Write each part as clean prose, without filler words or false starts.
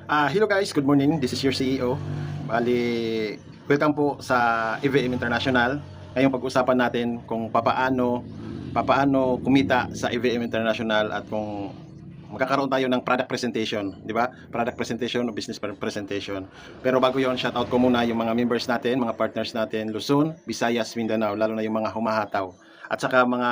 Hello guys, good morning. This is your CEO. Bali, welcome po sa EVM International. Ngayong pag-usapan natin kung papaano kumita sa EVM International at kung magkakaroon tayo ng product presentation, di ba? Product presentation o business presentation. Pero bago 'yon, shout out ko muna yung mga members natin, mga partners natin, Luzon, Visayas, Mindanao, lalo na yung mga humahataw. At saka mga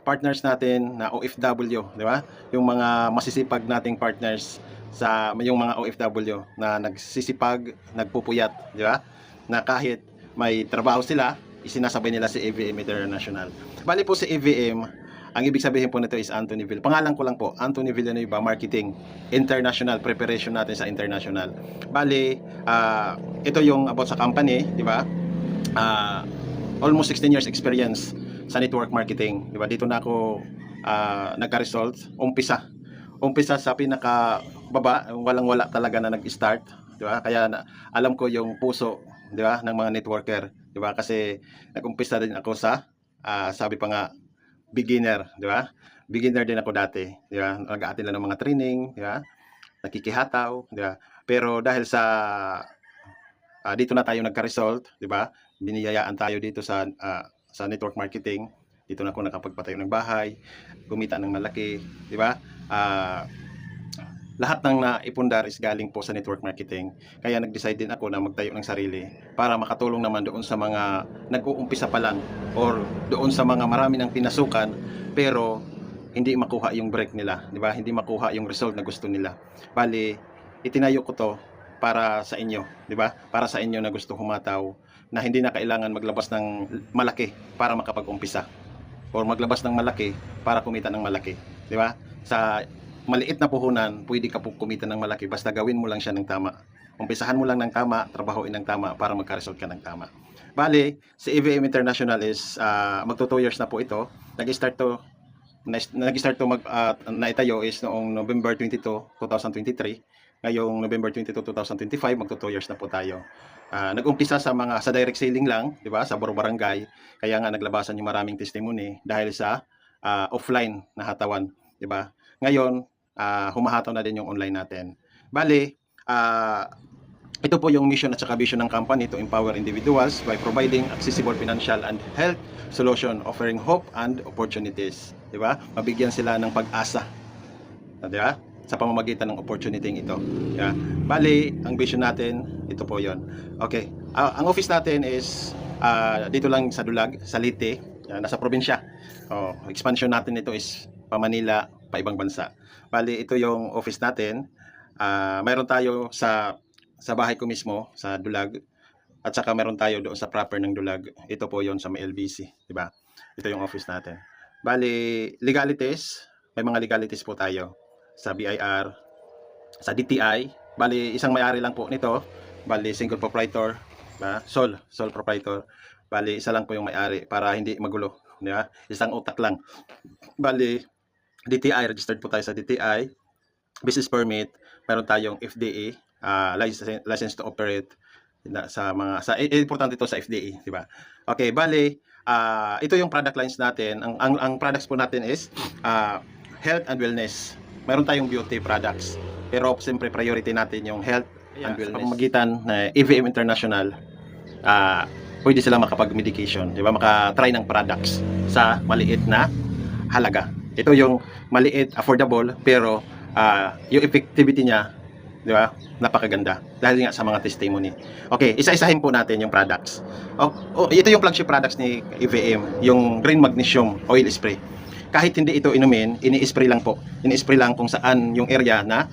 partners natin na OFW, di ba? Yung mga masisipag nating partners sa yung mga OFW na nagsisipag, nagpupuyat, di ba? Na kahit may trabaho sila, isinasabay nila si EVM International. Bali po si EVM, ang ibig sabihin po nito is Anthonyville. Pangalan ko lang po, Anthony Villanueva Marketing International, preparation natin sa international. Bali, ito yung about sa company, di ba? Almost 16 years experience sa network marketing, di ba? Dito na ako nagka-result, umpisa sa pinaka baba, walang-wala talaga na nag-start, di ba? Kaya alam ko yung puso, di ba, ng mga networker, di ba? Kasi nag-umpisa din ako sa sabi pa nga beginner, di ba? Beginner din ako dati, di ba? Nag-a-attend lang ng mga training, di ba? Nakikihataw, di ba? Pero dahil sa dito na tayo nagka-result, di ba? Biniyayaan tayo dito sa network marketing. Dito na ako nakapagpatayo ng bahay, kumita ng malaki, di ba? Lahat ng naipundar is galing po sa network marketing. Kaya nag-decide din ako na magtayo ng sarili para makatulong naman doon sa mga nag-uumpisa pa lang or doon sa mga marami ng pinasukan pero hindi makuha yung break nila, di ba? Hindi makuha yung result na gusto nila. Bali, itinayo ko to para sa inyo, di ba? Para sa inyo na gusto humataw na hindi na kailangan maglabas ng malaki para makapag-umpisa or maglabas ng malaki para kumita ng malaki, di ba? Sa maliit na puhunan, pwede ka po kumita ng malaki basta gawin mo lang siya ng tama. Umpisahan mo lang ng tama, trabahoin ng tama para magka-result ka ng tama. Bali, si EVM International is magto 2 years na po ito. Nag-start to naitayo is noong November 22, 2023. Ngayong November 22, 2025, magto 2 years na po tayo. Nag-umpisa sa direct selling lang, 'di ba? Sa barangay. Kaya nga naglabasan yung maraming testimony dahil sa offline na hatawan, 'di ba? Ngayon, humahataw na din yung online natin. Bali, ito po yung mission at saka vision ng company to empower individuals by providing accessible financial and health solution, offering hope and opportunities. Di ba? Mabigyan sila ng pag-asa. Di ba? Sa pamamagitan ng opportunity ito. Yeah. Bali, ang vision natin, ito po yon. Okay. Ang office natin is dito lang sa Dulag, sa Leyte, nasa probinsya. Expansion natin ito is pa Manila, pa ibang bansa. Bali, ito yung office natin. Mayroon tayo sa bahay ko mismo, sa Dulag. At saka meron tayo doon sa proper ng Dulag. Ito po yon sa may LBC. Diba? Ito yung office natin. Bali, legalities. May mga legalities po tayo. Sa BIR, sa DTI. Bali, isang may-ari lang po nito. Bali, single proprietor. Diba? Sole proprietor. Bali, isa lang po yung may-ari para hindi magulo. Diba? Isang utak lang. Bali, DTI, registered po tayo sa DTI, business permit, meron tayong FDA, license to operate importante ito sa FDA, di ba? Okay, bali, ito yung product lines natin. Ang products po natin is health and wellness. Meron tayong beauty products. Pero siyempre priority natin yung health and wellness. Sa pamamagitan na EVM International, pwede sila makapag-medication, di ba? Maka-try ng products sa maliit na halaga. Ito yung maliit, affordable, pero yung effectivity niya, di ba, napakaganda. Dahil nga sa mga testimony. Okay, isa-isahin po natin yung products. Ito yung flagship products ni EVM, yung Green Magnesium Oil Spray. Kahit hindi ito inumin, ini-spray lang po. Ini-spray lang kung saan yung area na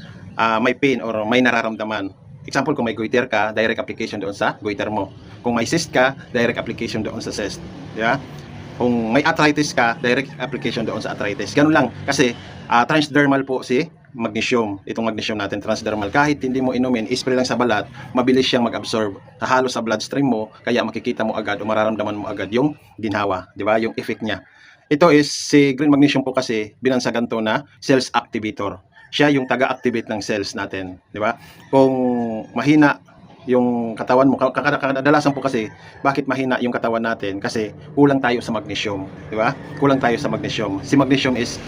may pain or may nararamdaman. Example, kung may goiter ka, direct application doon sa goiter mo. Kung may cyst ka, direct application doon sa cyst. Di ba? Kung may arthritis ka, direct application doon sa arthritis. Ganun lang. Kasi transdermal po si magnesium. Itong magnesium natin, transdermal. Kahit hindi mo inumin, spray lang sa balat, mabilis siyang mag-absorb. Halo sa bloodstream mo, kaya makikita mo agad o mararamdaman mo agad yung ginhawa. Di ba? Yung effect niya. Ito is, si Green Magnesium po kasi, binansagan to na cells activator. Siya yung taga-activate ng cells natin. Di ba? Kung mahina yung katawan mo, kadalasan po kasi bakit mahina yung katawan natin kasi kulang tayo sa magnesium, di ba? Kulang tayo sa magnesium. Si magnesium is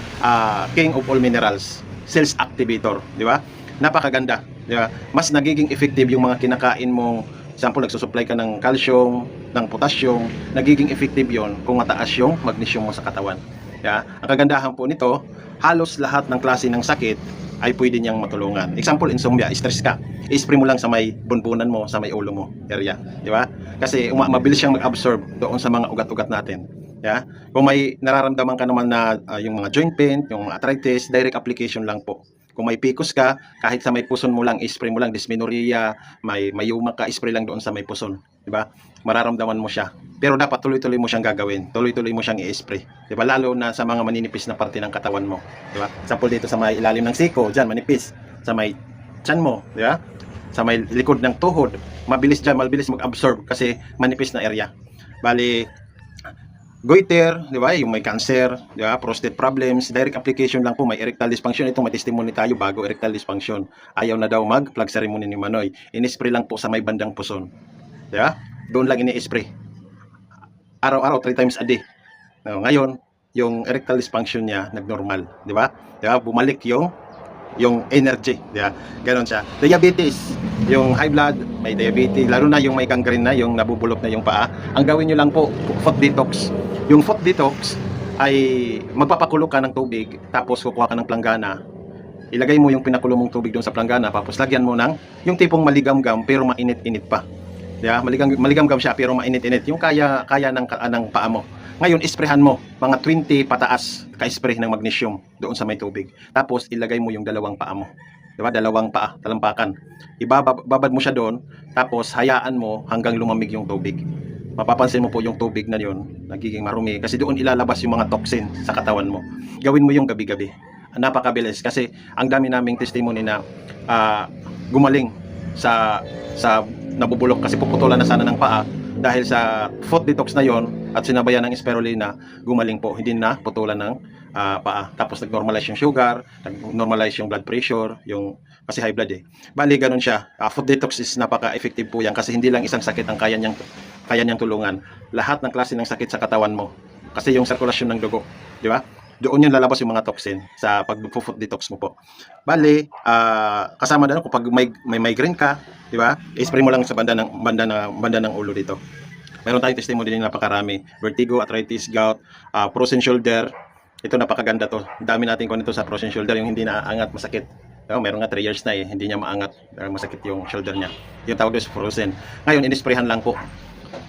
king of all minerals, cells activator, di ba? Napakaganda Di ba? Mas nagiging effective yung mga kinakain mong, example, nagsusupply ka ng calcium, ng potassium, nagiging effective yon kung mataas yung magnesium mo sa katawan. Yeah? Ang kagandahan po nito, halos lahat ng klase ng sakit ay pwede niyang matulungan. Example, insomnia, stress ka, i-spray mo lang sa may bunbunan mo, sa may ulo mo area, di ba? Kasi mabilis siyang mag-absorb doon sa mga ugat-ugat natin. Yeah? Kung may nararamdaman ka naman na yung mga joint pain, yung mga arthritis, direct application lang po. Kung may PCOS ka, kahit sa may puson mo lang, spray mo lang, dysmenorrhea, may mayuma ka, spray lang doon sa may puson, di ba? Mararamdaman mo siya. Pero dapat tuloy-tuloy mo siyang gagawin, tuloy-tuloy mo siyang i-spray, di ba? Lalo na sa mga maninipis na parte ng katawan mo, di ba? Example dito sa may ilalim ng siko, diyan manipis, sa may tiyan mo, di ba? Sa may likod ng tuhod, mabilis diyan, mabilis mag-absorb kasi manipis na area. Bali, goiter, di ba? Yung may cancer, di ba? Prostate problems, direct application lang po, may erectile dysfunction. Ito may testimony tayo bago erectile dysfunction. Ayaw na daw mag-plug ceremony ni Manoy. Ini-spray lang po sa may bandang puson. Di ba? Doon lang ini-spray. Araw-araw, 3 times a day. No, ngayon, yung erectile dysfunction niya nagnormal, di ba? Di ba? Bumalik yung energy, di ba? Ganon siya. Diabetes, yung high blood, may diabetes, lalo na yung may gangrene na, yung nabubulok na yung paa. Ang gawin nyo lang po, foot detox. Yung foot detox ay magpapakulo ka ng tubig, tapos kukuha ka ng planggana, ilagay mo yung pinakulo mong tubig doon sa planggana, tapos lagyan mo ng yung tipong maligam-gam pero mainit-init pa. Yeah, maligam-gam siya pero mainit-init. Yung kaya ng paa mo. Ngayon, isprehan mo mga 20 pataas ka-spray ng magnesium doon sa may tubig. Tapos ilagay mo yung dalawang paa mo. 'Di ba? Dalawang paa, talampakan. Ibababad mo siya doon, tapos hayaan mo hanggang lumamig yung tubig. Mapapansin mo po yung tubig na yun, nagiging marumi kasi doon ilalabas yung mga toxin sa katawan mo. Gawin mo yung gabi-gabi. Napakabilis kasi ang dami naming testimony na gumaling sa nabubulok kasi puputulan na sana ng paa dahil sa foot detox na yon at sinabayan ng spirulina, gumaling po, hindi na putulan ng paa. Tapos nag-normalize yung sugar, nag-normalize yung blood pressure, yung kasi high blood eh. Bali ganun siya. Foot detox is napaka-effective po yan kasi hindi lang isang sakit ang kaya niyang tulungan. Lahat ng klase ng sakit sa katawan mo. Kasi yung sirkulasyon ng dugo, di ba? Doon yan lalabas yung mga toxin sa pag-foot detox mo po. Bali, kasama na kung pag may migraine ka, di ba? I-spray mo lang sa banda ng ulo dito. Meron tayong testimony din napakarami. Vertigo, arthritis, gout, frozen shoulder. Ito napakaganda to. Dami natin ko nito sa frozen shoulder, yung hindi naaangat, masakit. Meron nga 3 years na hindi niya maangat, masakit yung shoulder niya. Yung tawag doon sa frozen. Ngayon, in-sprayhan lang po.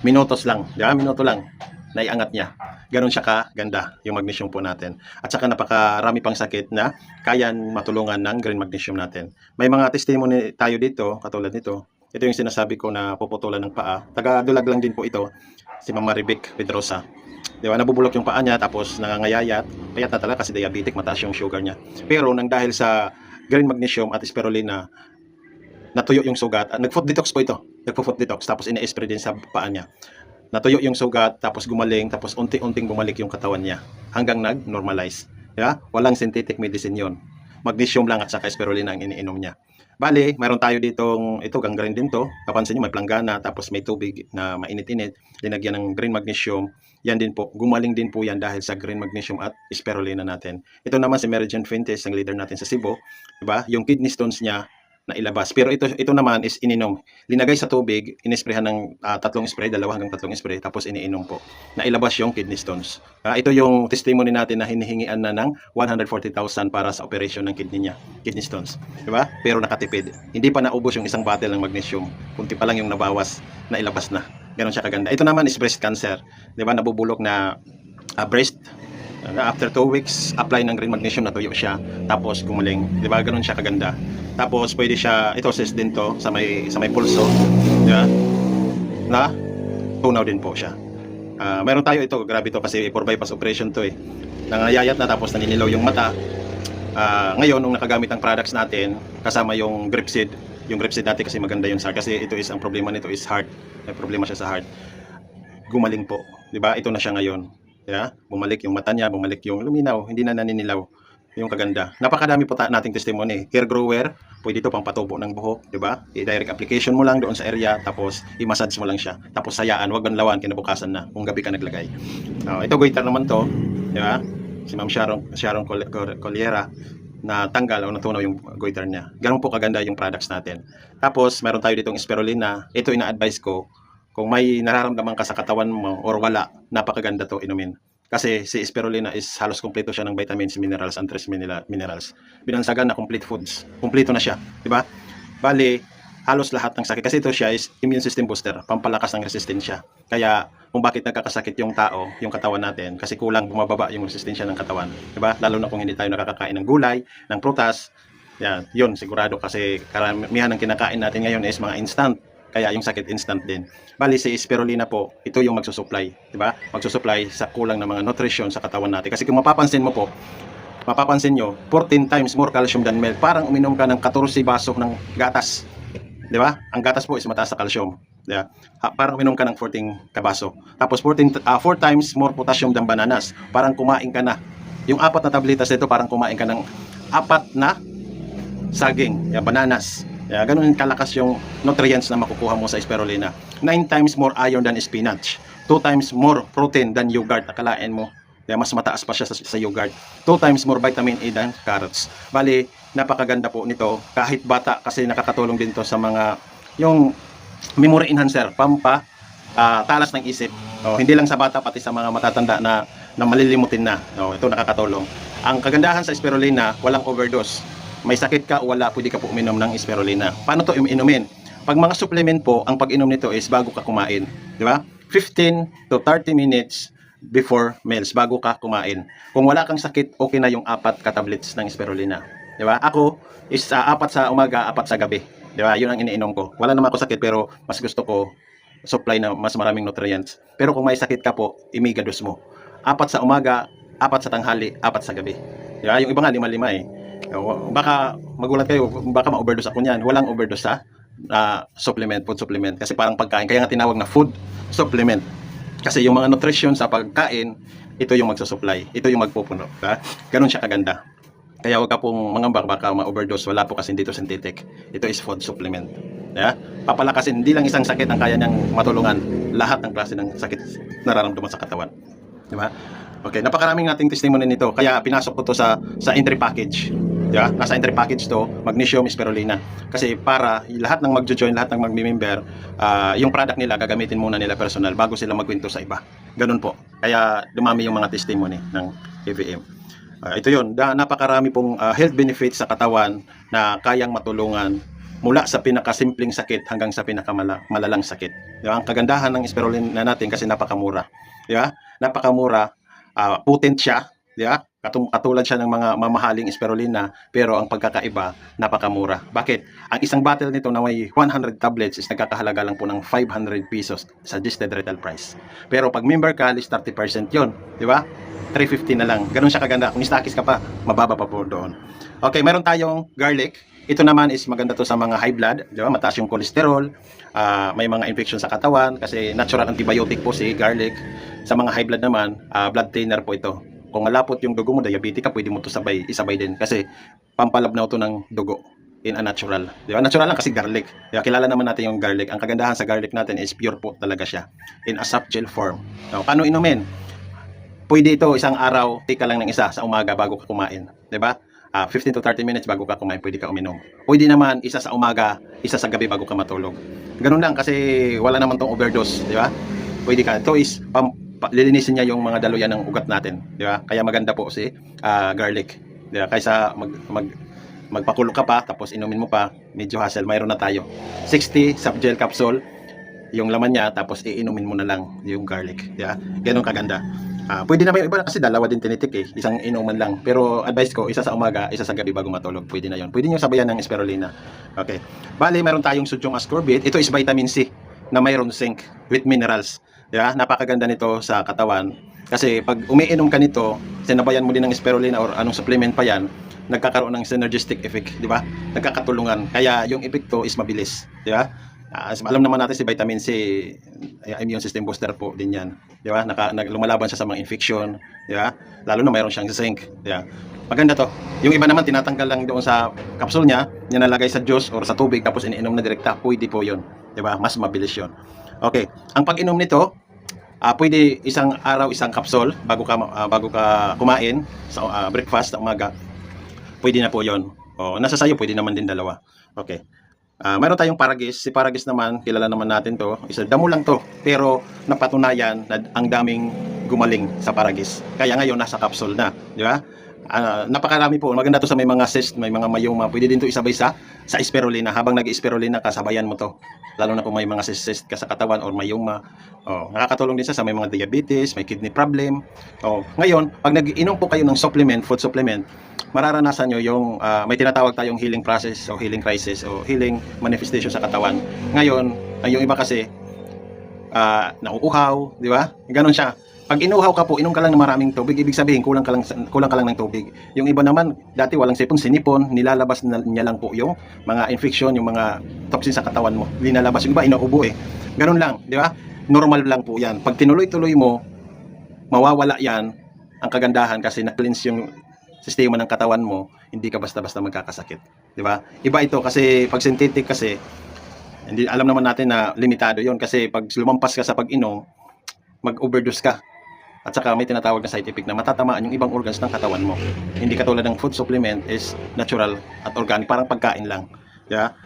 Minutos lang, di ba? Minuto lang, naiangat niya. Ganon siya kaganda yung magnesium po natin. At saka napakarami pang sakit na kaya matulungan ng green magnesium natin. May mga testimony tayo dito, katulad nito. Ito yung sinasabi ko na puputulan ng paa. Taga-Dulag lang din po ito, si Mama Rebecca Pedrosa. Di ba? Nabubulok yung paa niya, tapos nangangayayat. Payat na talaga kasi diabetic, mataas yung sugar niya. Pero nang dahil sa green magnesium at spirulina, natuyo yung sugat. Nag-foot detox po ito. Nagpo-foot detox, tapos ina-spray din sa paa niya. Natuyo yung sugat, tapos gumaling, tapos unti-unting bumalik yung katawan niya hanggang nag-normalize. Yeah? Walang synthetic medicine yon. Magnesium lang at saka spirulina ang iniinom niya. Bali, mayroon tayo ditong, ito gangrene din to. Kapansin niyo may planggana, tapos may tubig na mainit-init, linagyan ng green magnesium. Yan din po, gumaling din po yan dahil sa green magnesium at spirulina natin. Ito naman si Meridian Fuentes, ang leader natin sa Cebu, diba? Yung kidney stones niya na ilabas. Pero ito naman is ininom. Linagay sa tubig, inisprehan ng 3 spray, 2 hanggang 3 spray, tapos iniinom po. Na ilabas yung kidney stones. Ito yung testimony natin na hinihingian na ng 140,000 para sa operation ng kidney niya, kidney stones. Diba? Pero nakatipid. Hindi pa naubos yung isang bottle ng magnesium. Kunti pa lang yung nabawas, na ilabas na. Ganon siya kaganda. Ito naman is breast cancer. Diba? Nabubulok na breast. After 2 weeks, apply ng green magnesium, natuyo siya. Tapos gumaling. Diba? Ganon siya kaganda. Tapos pwede siya, ito sis din to sa may pulso, diba? Na tunaw din po siya. Meron tayo ito, grabe to kasi for bypass operation to eh. Nangayayat na tapos naninilaw yung mata. Ngayon nung nakagamit ang products natin, kasama yung Gripsid natin kasi maganda yun sa kasi ito is ang problema nito is heart. May problema siya sa heart. Gumaling po, 'di ba? Ito na siya ngayon. Yeah? Bumalik yung mata niya, bumalik yung luminaw, hindi na naninilaw. Yung kaganda. Napakadami po nating testimony. Hair grower, pwede ito pang patubo ng buhok, 'di ba? I-direct application mo lang doon sa area, tapos i-massage mo lang siya. Tapos sayaan, wag banlawan kinabukasan na kung gabi ka naglagay. Ito goiter naman to, 'di ba? Si Ma'am Sharon Colliera. na tanggal o natunaw yung goiter niya. Ganun po kaganda yung products natin. Tapos, meron tayo ditong spirulina. Ito ina-advise ko, kung may nararamdaman ka sa katawan mo or wala, napakaganda to inumin. Kasi si spirulina is halos kumpleto siya ng vitamins, minerals, and trace minerals. Binansagan na complete foods. Kumpleto na siya, di ba? Bali, halos lahat ng sakit. Kasi ito siya is immune system booster, pampalakas ng resistensya. Kaya, kung bakit nagkakasakit yung tao, yung katawan natin, kasi kulang bumababa yung resistensya ng katawan. Diba? Lalo na kung hindi tayo nakakakain ng gulay, ng prutas, yan, yun, sigurado kasi karamihan ng kinakain natin ngayon is mga instant. Kaya yung sakit instant din. Bali si spirulina po, ito yung magsusupply, 'di ba? Magsusupply sa kulang ng mga nutrition sa katawan natin. Kasi kung mapapansin mo po, mapapansin nyo, 14 times more calcium than milk. Parang uminom ka ng 14 baso ng gatas. 'Di ba? Ang gatas po is mataas sa calcium. Yeah. Parang uminom ka ng 14 kabaso. Tapos 4 times more potassium than bananas. Parang kumain ka na. Yung 4 na tabletas nito, parang kumain ka ng 4 na saging, bananas. Ganun kalakas yung nutrients na makukuha mo sa spirulina. 9 times more iron than spinach. 2 times more protein than yogurt. Akalain mo, mas mataas pa siya sa yogurt. 2 times more vitamin A than carrots. Bali, napakaganda po nito. Kahit bata, kasi nakakatulong din to sa mga, yung memory enhancer, talas ng isip. Hindi lang sa bata, pati sa mga matatanda na malilimutin na. Ito nakakatulong. Ang kagandahan sa spirulina, walang overdose. May sakit ka o wala, pwede ka po uminom ng spirulina. Paano to inumin? Pag mga supplement po, ang pag-inom nito is bago ka kumain. Di ba? 15 to 30 minutes before meals, bago ka kumain. Kung wala kang sakit, okay na yung 4 ka-tablets ng spirulina. Di ba? Ako is 4 sa umaga, 4 sa gabi. Di ba? Yun ang iniinom ko. Wala naman ako sakit, pero mas gusto ko supply na mas maraming nutrients. Pero kung may sakit ka po, imigadus mo. 4 sa umaga, 4 sa tanghali, 4 sa gabi. Di ba? Yung iba nga, 5-5 eh. Baka magulat kayo, baka ma-overdose ako niyan. Walang overdose sa supplement, food supplement. Kasi parang pagkain, kaya nga tinawag na food supplement. Kasi yung mga nutrition sa pagkain, ito yung magsusupply, ito yung magpupuno. Ganun siya kaganda. Kaya huwag ka pong mangambak, baka ma-overdose. Wala po kasi dito synthetic. Ito is food supplement. Papalakasin, hindi lang isang sakit ang kaya niyang matulungan. Lahat ng klase ng sakit nararamdaman sa katawan. Diba? Okay, napakaraming nating testimony nito. Kaya pinasok ko to sa entry package. Diba? Nasa entry package to, magnesium, spirulina. Kasi para lahat ng magjo-join, lahat ng magmi-member, yung product nila gagamitin muna nila personal bago sila magkwento sa iba. Ganun po. Kaya dumami yung mga testimony ng KVM. Ito yun, napakarami pong health benefits sa katawan na kayang matulungan mula sa pinakasimpleng sakit hanggang sa pinakamalalang sakit. Diba? Ang kagandahan ng spirulina natin kasi napakamura. Diba? Napakamura, potent siya, diba? Katulad siya ng mga mamahaling spirulina, pero ang pagkakaiba, napakamura. Bakit? Ang isang bottle nito na may 100 tablets is nagkakahalaga lang po ng 500 pesos sa suggested retail price. Pero pag member ka, list 30% yun, diba? 350 na lang. Ganun siya kaganda. Kung istakis ka pa, mababa pa po doon. Okay, meron tayong garlic. Ito naman is maganda to sa mga high blood, di ba? Mataas yung cholesterol, may mga infection sa katawan kasi natural antibiotic po si garlic. Sa mga high blood naman, blood thinner po ito. Kung malapot yung dugo mo, diabetic ka, pwede mo to isabay din kasi pampalabnaw to ng dugo in a natural. Di ba? Natural lang kasi garlic. Diba? Kilala naman natin yung garlic. Ang kagandahan sa garlic natin is pure po talaga siya in a soft gel form. So, paano inumin? Pwede ito isang araw, tika lang ng isa sa umaga bago ka kumain. Di ba? 15 to 30 minutes bago ka kumain, pwede ka uminom. Pwede naman isa sa umaga, isa sa gabi bago ka matulog. Ganun lang kasi wala naman tong overdose, di ba? Pwede ka. Ito is lilinisin niya yung mga daluyan ng ugat natin, di ba? Kaya maganda po si garlic. Di ba? Kaysa magpakulo ka pa tapos inumin mo pa, medyo hassle. Mayroon na tayo 60 soft gel capsule yung laman niya, tapos iinumin mo na lang yung garlic, di ba? Ganun kaganda. Pwede naman yung iba kasi dalawa din tinitik eh. Isang inuman lang. Pero advice ko, isa sa umaga, isa sa gabi bago matulog. Pwede na yon. Pwede nyo sabayan ng spirulina. Okay. Bali, meron tayong sodium ascorbate. Ito is vitamin C na mayroon zinc with minerals. Diba? Napakaganda nito sa katawan. Kasi pag umiinom ka nito, sinabayan mo din ng spirulina or anong supplement pa yan, nagkakaroon ng synergistic effect. Diba? Nagkakatulungan. Kaya yung epekto is mabilis. Diba? Alam naman natin si vitamin C, immune system booster po din yan. Di ba? Lumalaban siya sa mga infection. Di ba? Lalo na mayroon siyang zinc. Di ba? Maganda to. Yung iba naman tinatanggal lang doon sa capsule niya, nilalagay sa juice or sa tubig tapos iniinom na direkta. Pwede po yun. Di ba? Mas mabilis yun. Okay. Ang pag-inom nito, pwede isang araw, isang capsule bago ka kumain sa breakfast sa umaga. pwede na po yon. O, nasa sayo, pwede naman din dalawa. Okay. Mayroon tayong Paragis. Si Paragis naman, kilala naman natin to. Isa damo lang to, pero napatunayan na ang daming gumaling sa Paragis. Kaya ngayon nasa capsule na, di ba? Napakarami po. Maganda to sa may mga cyst, may mga mayoma. Pwede din to isabay sa spirulina. Habang nag-spirulina ka, sabayan mo to. Lalo na kung may mga cyst ka sa katawan or mayoma. Nakakatulong din sa may mga diabetes, may kidney problem. Ngayon, pag nag-inom po kayo ng supplement, food supplement, mararanasan nyo yung may tinatawag tayong healing process o healing crisis o healing manifestation sa katawan. Ngayon, yung iba kasi nauuhaw, di ba? Ganon siya. Pag inuhaw ka po, inom ka lang ng maraming tubig, ibig sabihin kulang ka lang ng tubig. Yung iba naman, dati walang sipon, sinipon, nilalabas niya lang po yung mga infection, yung mga toxin sa katawan mo. Linalabas yung iba, inaubo eh. Ganon lang, di ba? Normal lang po yan. Pag tinuloy-tuloy mo, mawawala yan. Ang kagandahan kasi na-cleanse yung sistema ng katawan mo, hindi ka basta-basta magkakasakit, di ba? Iba ito kasi pag synthetic kasi hindi alam naman natin na limitado 'yon kasi pag lumampas ka sa pag-inom, mag-overdose ka. At saka may tinatawag na side effect na matatamaan yung ibang organs ng katawan mo. Hindi katulad ng food supplement is natural at organic, parang pagkain lang, di ba?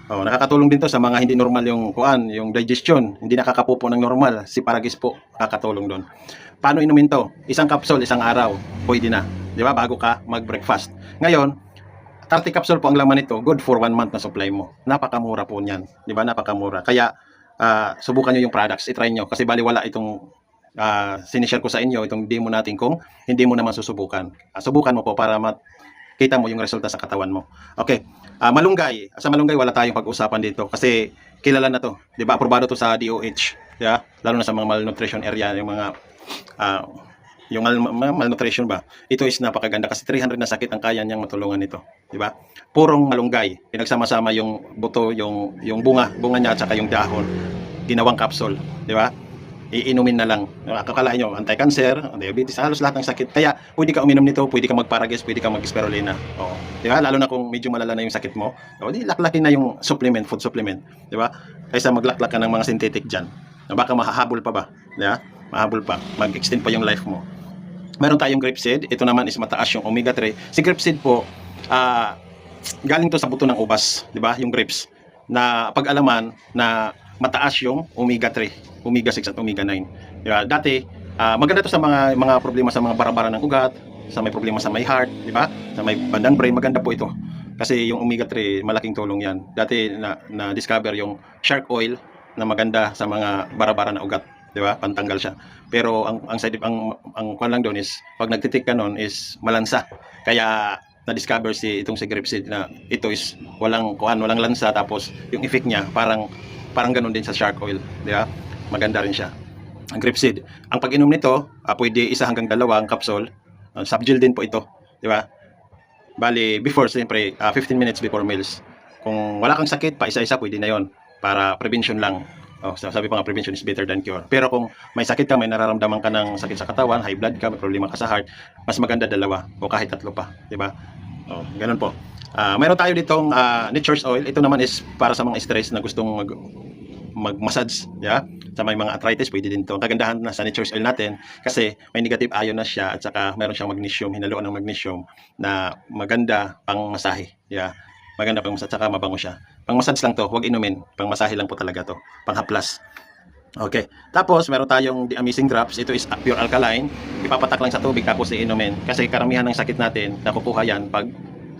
Nakakatulong din to sa mga hindi normal yung yung digestion, hindi nakakapupo ng normal. Si Paragis po nakakatulong doon. Paano inumin to? Isang capsule, isang araw, pwede na. Di ba? Bago ka mag-breakfast. Ngayon, 30 capsule po ang laman nito, good for 1 month na supply mo. Napakamura po niyan. Di ba? Napakamura. Kaya, subukan nyo yung products. I-try nyo. Kasi baliwala itong sinishare ko sa inyo, itong demo natin kung hindi mo naman susubukan. Subukan mo po para makita mo yung resulta sa katawan mo. Okay. Malunggay. Sa malunggay, wala tayong pag-usapan dito. Kasi kilala na to. Di ba? Aprobado to sa DOH. Di ba? Lalo na sa mga malnutrition area, yung mga yung malnutrition ba, ito is napakaganda kasi 300 na sakit ang kaya niyang matulungan nito, di ba? Purong malunggay, pinagsama-sama yung buto, yung bunga niya at saka yung dahon, ginawang capsule, di ba? Iinumin na lang. Kakalain nyo, anti-cancer, diabetes, halos lahat ng sakit. Kaya pwede ka uminom nito, pwede ka mag-Paragis, pwede ka mag-spirulina. Di ba? Lalo na kung medyo malala na yung sakit mo, di laklakin na yung supplement, food supplement, di ba? Kaysa maglaklak ka ng mga synthetic dyan. Baka mahahabol pa ba? Di ba? Mahabol pa, mag-extend pa yung life mo. Meron tayong grapeseed, ito naman is mataas yung omega 3. Si grapeseed po, galing to sa buto ng ubas, di ba? Yung grapes na pag-alaman na mataas yung omega 3, omega 6 at omega 9. Di ba? Dati, maganda to sa mga problema sa mga bara-bara ng ugat, sa may problema sa may heart, di ba? Sa may bandang brain, maganda po ito. Kasi yung omega 3, malaking tulong yan. Dati na-discover yung shark oil na maganda sa mga bara-bara na ugat. Di ba? Pantanggal siya. Pero ang side ang kuan lang doon is pag nagtitik ka noon is malansa. Kaya na-discover si grapeseed na ito is walang lansa, tapos yung effect niya parang ganoon din sa shark oil, di ba? Maganda rin siya. Ang grapeseed, ang pag-inom nito, pwede 1 hanggang 2 ang capsule. Subgel din po ito, di ba? Bali, before siyempre 15 minutes before meals. Kung wala kang sakit, pa isa-isa pwede na 'yon para prevention lang. Sabi pa nga, prevention is better than cure. Pero kung may sakit ka, may nararamdaman ka ng sakit sa katawan, high blood ka, may problema ka sa heart, mas maganda 2 o kahit 3 pa, di ba? Ganun po. Mayroon tayo ditong nature's oil. Ito naman is para sa mga stress na gustong mag-massage, yeah? Sa may mga arthritis, pwede din to. Kagandahan na sa nature's oil natin kasi may negative ion na siya at saka mayroon siyang magnesium, hinaluan ng magnesium na maganda pang masahe, yeah? Maganda pang massage, saka mabango siya. Pang massage lang to, huwag inumin. Pang masahe lang po talaga to. Pang haplas. Okay. Tapos, meron tayong The Amazing Drops. Ito is pure alkaline. Ipapatak lang sa tubig tapos iinumin. Kasi karamihan ng sakit natin, nakukuha yan pag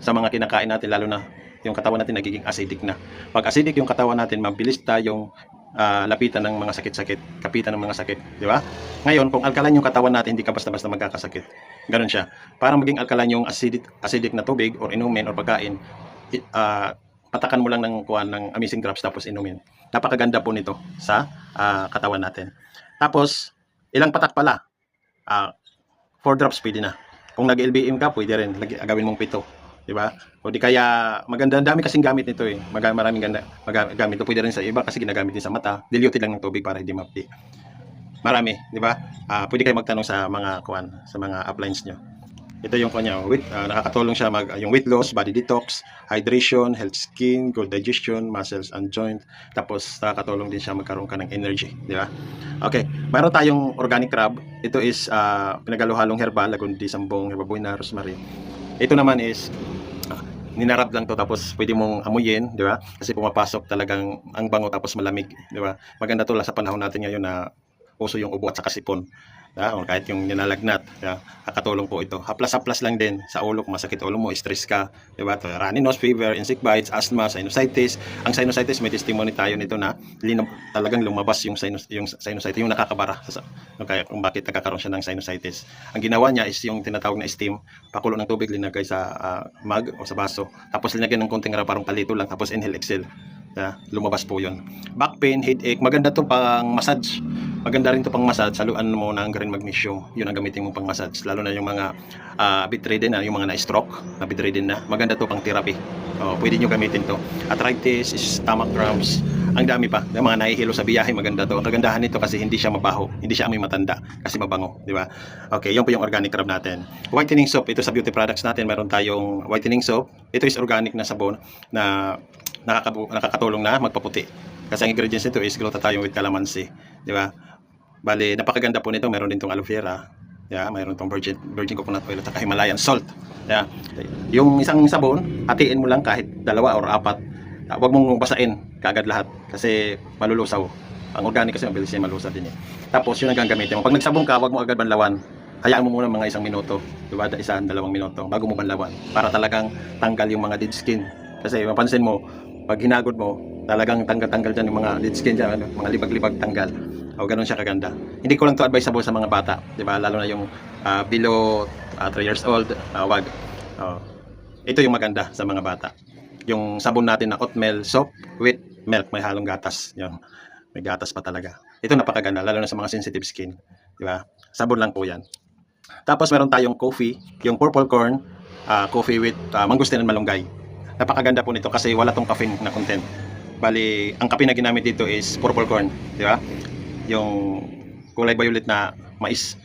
sa mga kinakain natin, lalo na yung katawan natin nagiging acidic na. Pag acidic yung katawan natin, mabilis tayong lapitan ng mga sakit-sakit, kapitan ng mga sakit, di ba? Ngayon, kung alkaline yung katawan natin, hindi ka basta-basta magkakasakit. Ganun siya. Para maging alkaline yung acidic na tubig or inumin or pagkain, patakan mo lang ng Amazing Drops tapos inumin. Napakaganda po nito sa katawan natin. Tapos, ilang patak pala? 4 drops pwede na. Kung nag-LBM ka, pwede rin. Gawin mong 7. Diba? O di kaya, maganda. Dami kasing gamit nito eh. Maraming ganda gamit ito. Pwede rin sa iba kasi ginagamit din sa mata. Diluted lang ng tubig para hindi mapdi. Marami, di ba? Pwede kayo magtanong sa mga sa mga uplines nyo. Ito yung kanya, nakakatulong siya yung weight loss, body detox, hydration, health skin, good digestion, muscles and joint. Tapos nakakatulong din siya magkaroon ka ng energy, di ba? Okay, mayroon tayong organic crab. Ito is pinagalo-halong herbal, lagundi, sambong, herbabuena, rosemary. Ito naman is ninarab lang to tapos pwede mong amuyin, di ba? Kasi pumapasok talagang ang bango tapos malamig, di ba? Maganda to sa panahon natin ngayon na uso yung ubo at saka sipon. O kahit yung ninalagnat, kakatulong po ito. Haplas-haplas lang din sa ulo kung masakit ulo mo, stress ka, di ba? Runny nose, fever, insect bites, asthma, sinusitis. Ang sinusitis, may testimony tayo nito na talagang lumabas yung sinusitis, yung nakakabara. Kaya kung bakit nagkakaroon siya ng sinusitis. Ang ginawa niya is yung tinatawag na steam, pakulo ng tubig, linagay sa mug o sa baso, tapos linagyan ng konting parang palito lang, tapos inhale, exhale. Lumabas po yun. Back pain, headache, maganda to pang massage. Maganda rin to pang massage. Haluan mo ng green magnesium, yun ang gamitin mo pang massage, lalo na yung mga bedridden na, yung mga na-stroke, na bedridden na, maganda to pang therapy. Pwede nyo gamitin to. Arthritis, stomach cramps, ang dami pa. Yung mga nahihilo sa biyahe, maganda to. Ang kagandahan nito kasi hindi siya mabaho, hindi siya amoy matanda kasi mabango, di ba? Okay, yun po yung organic rub natin. Whitening soap, ito sa beauty products natin, meron tayong whitening soap. Ito is organic na sabon na nakakatulong na magpaputi. Kasi ang ingredients nito is glutathione with calamansi, di ba? Bale, napakaganda po nito. Meron din tong aloe vera, mayroon tong virgin coconut oil at Himalayan salt. Yung isang sabon, hatiin mo lang kahit 2 or 4. Huwag mong basain kaagad lahat kasi malulusaw. Ang organic kasi mabilis yan malusaw din. Tapos yun ang gagamitin mo. Pag nagsabon ka, huwag mo agad banlawan. Hayaan mo muna mga 1 minuto, di ba? 1-2 minuto bago mo banlawan para talagang tanggal yung mga dead skin. Kasi mapansin mo, pag hinagod mo, talagang tanggal-tanggal dyan yung mga dead skin dyan, mga libag-libag tanggal. Ganun siya kaganda. Hindi ko lang to advisable sa mga bata, di ba? Lalo na yung below 3 years old, wag. Ito yung maganda sa mga bata. Yung sabon natin na oatmeal soap with milk, may halong gatas. Yun. May gatas pa talaga. Ito napakaganda, lalo na sa mga sensitive skin, di ba? Sabon lang po yan. Tapos meron tayong coffee, yung purple corn, coffee with mangustin and malunggay. Napakaganda po nito kasi wala tong caffeine na content. Bali, ang kape na ginamit dito is purple corn, di ba? Yung kulay violet na mais.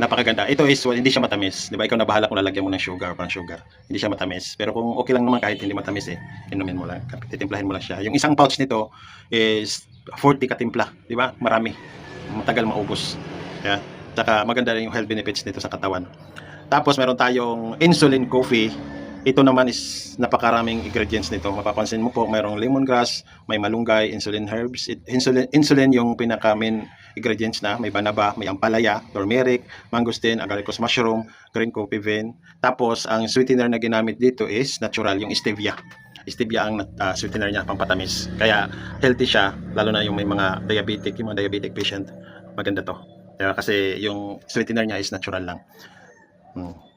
Napakaganda. Ito is hindi siya matamis, di ba? Ikaw na bahala kung lalagyan mo ng sugar, parang sugar. Hindi siya matamis. Pero kung okay lang naman kahit hindi matamis inumin mo lang, titimplahin mo lang siya. Yung isang pouch nito is 40 katimpla, di ba? Marami. Matagal maubos. Tsaka maganda rin yung health benefits nito sa katawan. Tapos meron tayong insulin coffee. Ito naman is napakaraming ingredients nito. Mapapansin mo po, mayroong lemongrass, may malunggay, insulin herbs. Insulin yung pinaka-main ingredients na. May banaba, may ampalaya, turmeric, mangosteen, agaricus mushroom, green coffee bean. Tapos, ang sweetener na ginamit dito is natural, yung stevia. Stevia ang sweetener niya, pampatamis. Kaya healthy siya, lalo na yung may mga diabetic, yung mga diabetic patient. Maganda to. Kasi yung sweetener niya is natural lang.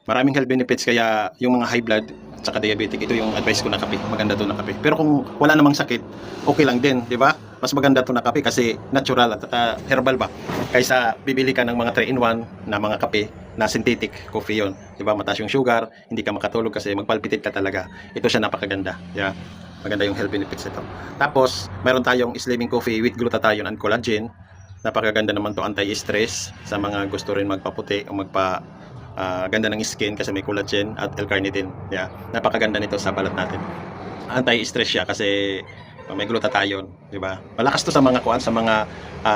Maraming health benefits, kaya yung mga high blood at saka diabetic, ito yung advice ko na kape. Maganda to na kape. Pero kung wala namang sakit, okay lang din, di ba? Mas maganda to na kape kasi natural at herbal ba? Kaysa bibili ka ng mga 3-in-1 na mga kape na synthetic coffee yon, di ba? Mataas yung sugar, hindi ka makatulog kasi magpalpitate ka talaga. Ito siya napakaganda. Maganda yung health benefits nito. Tapos, meron tayong slimming coffee with glutathione and collagen. Napakaganda naman to, anti-stress sa mga gusto rin magpaputi o ganda ng skin kasi may collagen at L-carnitine. Napakaganda nito sa balat natin. Anti-stress siya kasi may glutathione, di ba? Malakas to sa mga sa mga